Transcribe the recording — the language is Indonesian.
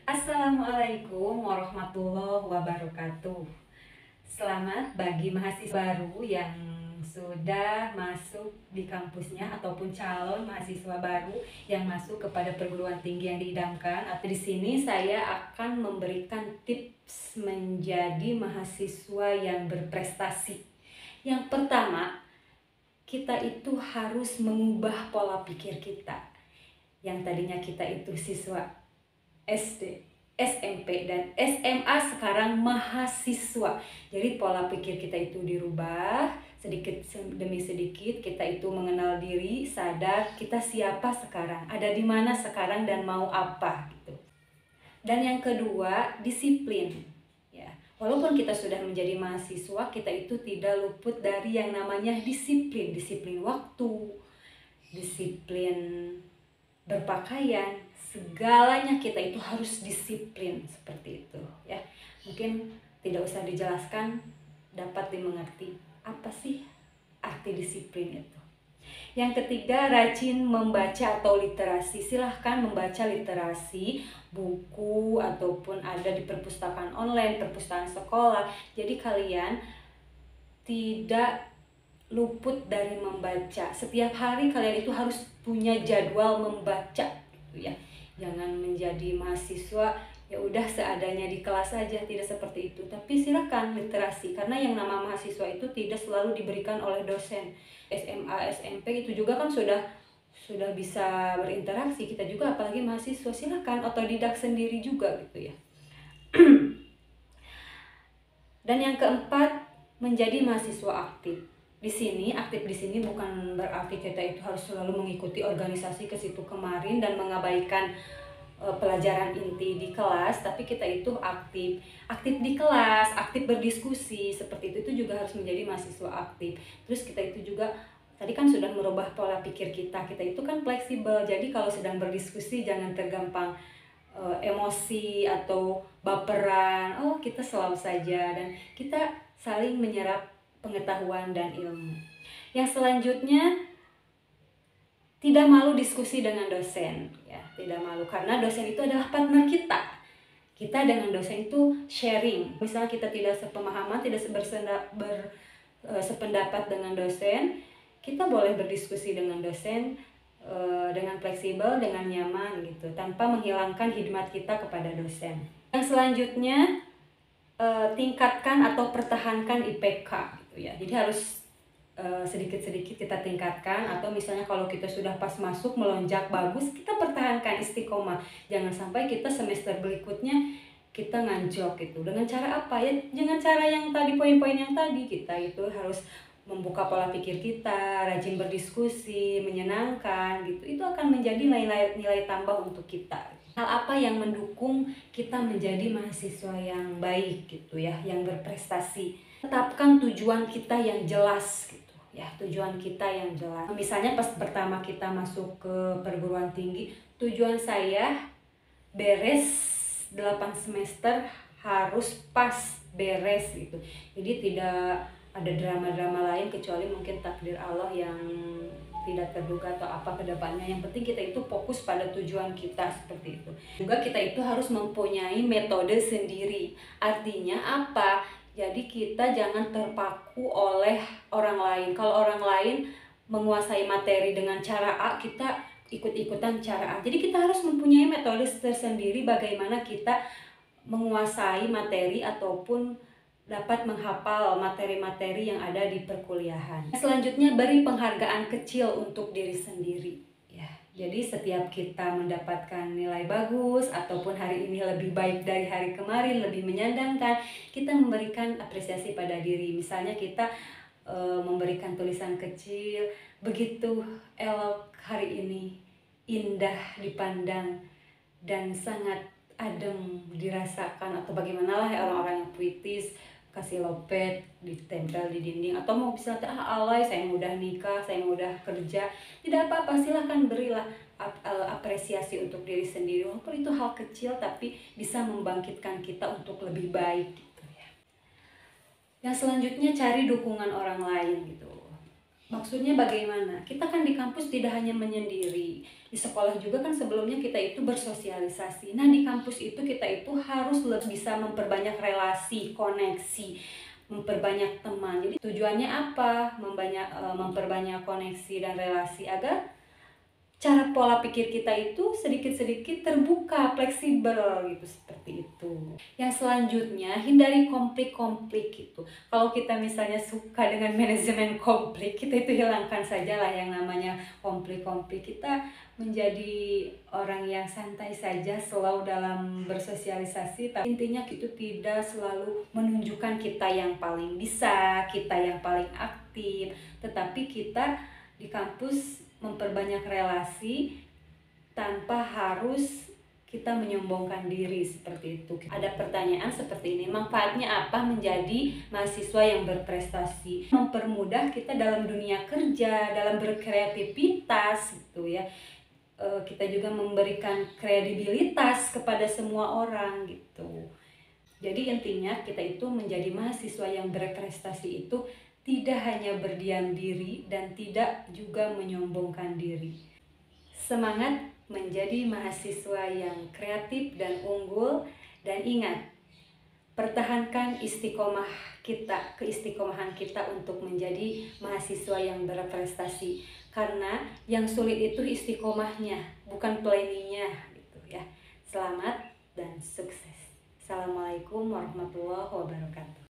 Assalamualaikum warahmatullahi wabarakatuh. Selamat bagi mahasiswa baru yang sudah masuk di kampusnya ataupun calon mahasiswa baru yang masuk kepada perguruan tinggi yang diidamkan. Atau di sini saya akan memberikan tips menjadi mahasiswa yang berprestasi. Yang pertama, kita itu harus mengubah pola pikir kita. Yang tadinya kita itu siswa SD, SMP, dan SMA, sekarang mahasiswa. Jadi pola pikir kita itu dirubah sedikit demi sedikit. Kita itu mengenal diri, sadar kita siapa sekarang, ada di mana sekarang, dan mau apa gitu. Dan yang kedua, disiplin. Ya, walaupun kita sudah menjadi mahasiswa, kita itu tidak luput dari yang namanya disiplin. Disiplin waktu, disiplin berpakaian, segalanya kita itu harus disiplin seperti itu ya. Mungkin tidak usah dijelaskan, dapat dimengerti apa sih arti disiplin itu. Yang ketiga, rajin membaca atau literasi. Silahkan membaca literasi, buku, ataupun ada di perpustakaan online, perpustakaan sekolah. Jadi kalian tidak luput dari membaca. Setiap hari kalian itu harus punya jadwal membaca gitu ya. Jangan menjadi mahasiswa ya udah seadanya di kelas saja, tidak seperti itu. Tapi silakan literasi, karena yang nama mahasiswa itu tidak selalu diberikan oleh dosen. SMA, SMP itu juga kan sudah bisa berinteraksi. Kita juga apalagi mahasiswa, silakan otodidak sendiri juga gitu ya. Dan yang keempat, menjadi mahasiswa aktif. Aktif di sini bukan berarti kita itu harus selalu mengikuti organisasi ke situ kemarin dan mengabaikan pelajaran inti di kelas, tapi kita itu aktif di kelas, aktif berdiskusi, seperti itu juga harus menjadi mahasiswa aktif. Terus kita itu juga tadi kan sudah merubah pola pikir kita itu kan fleksibel. Jadi kalau sedang berdiskusi jangan tergampang emosi atau baperan. Oh, kita selalu saja, dan kita saling menyerap pengetahuan dan ilmu. Yang selanjutnya, tidak malu diskusi dengan dosen ya, tidak malu, karena dosen itu adalah partner kita. Kita dengan dosen itu sharing. Misalnya kita tidak sepemahaman, tidak sependapat dengan dosen, kita boleh berdiskusi dengan dosen dengan fleksibel, dengan nyaman gitu, tanpa menghilangkan khidmat kita kepada dosen. Yang selanjutnya, tingkatkan atau pertahankan IPK gitu ya. Jadi harus sedikit-sedikit kita tingkatkan, atau misalnya kalau kita sudah pas masuk melonjak bagus, kita pertahankan istiqomah. Jangan sampai kita semester berikutnya kita nganjok gitu. Dengan cara apa ya? Dengan cara yang tadi, poin-poin yang tadi, kita itu harus membuka pola pikir kita, rajin berdiskusi, menyenangkan gitu. Itu akan menjadi nilai tambah untuk kita. Hal apa yang mendukung kita menjadi mahasiswa yang baik gitu ya, yang berprestasi? Tetapkan tujuan kita yang jelas gitu ya, tujuan kita yang jelas. Misalnya pas pertama kita masuk ke perguruan tinggi, tujuan saya beres 8 semester harus pas beres gitu. Jadi tidak ada drama-drama lain kecuali mungkin takdir Allah yang tidak terduga atau apa kedepannya. Yang penting kita itu fokus pada tujuan kita seperti itu. Juga kita itu harus mempunyai metode sendiri. Artinya apa? Jadi kita jangan terpaku oleh orang lain. Kalau orang lain menguasai materi dengan cara A, kita ikut-ikutan cara A. Jadi kita harus mempunyai metode tersendiri bagaimana kita menguasai materi ataupun dapat menghafal materi-materi yang ada di perkuliahan. Selanjutnya, beri penghargaan kecil untuk diri sendiri. Ya, jadi setiap kita mendapatkan nilai bagus ataupun hari ini lebih baik dari hari kemarin, lebih menyenangkan, kita memberikan apresiasi pada diri. Misalnya kita memberikan tulisan kecil, begitu elok hari ini, indah dipandang dan sangat adem dirasakan, atau bagaimana lah orang-orang yang puitis, kasih lopet ditempel di dinding, atau mau bisa alay, saya mudah nikah, saya mudah kerja, tidak apa-apa, silahkan berilah apresiasi untuk diri sendiri, walaupun itu hal kecil tapi bisa membangkitkan kita untuk lebih baik gitu ya. Yang selanjutnya, cari dukungan orang lain gitu. Maksudnya bagaimana? Kita kan di kampus tidak hanya menyendiri. Di sekolah juga kan sebelumnya kita itu bersosialisasi. Nah, di kampus itu kita itu harus lebih bisa memperbanyak relasi, koneksi, memperbanyak teman. Jadi tujuannya apa? Memperbanyak koneksi dan relasi agar cara pola pikir kita itu sedikit-sedikit terbuka, fleksibel gitu, seperti itu. Yang selanjutnya, hindari konflik-konflik gitu. Kalau kita misalnya suka dengan manajemen konflik, kita itu hilangkan saja lah yang namanya konflik-konflik. Kita menjadi orang yang santai saja selalu dalam bersosialisasi, tapi intinya itu tidak selalu menunjukkan kita yang paling bisa, kita yang paling aktif, tetapi kita di kampus memperbanyak relasi tanpa harus kita menyombongkan diri seperti itu. Ada pertanyaan seperti ini, manfaatnya apa menjadi mahasiswa yang berprestasi? Mempermudah kita dalam dunia kerja, dalam berkreativitas gitu ya. Kita juga memberikan kredibilitas kepada semua orang gitu. Jadi intinya kita itu menjadi mahasiswa yang berprestasi itu tidak hanya berdiam diri dan tidak juga menyombongkan diri. Semangat menjadi mahasiswa yang kreatif dan unggul, dan ingat, pertahankan istiqomah kita, keistiqomahan kita untuk menjadi mahasiswa yang berprestasi. Karena yang sulit itu istiqomahnya, bukan planningnya gitu ya. Selamat dan sukses. Assalamualaikum warahmatullahi wabarakatuh.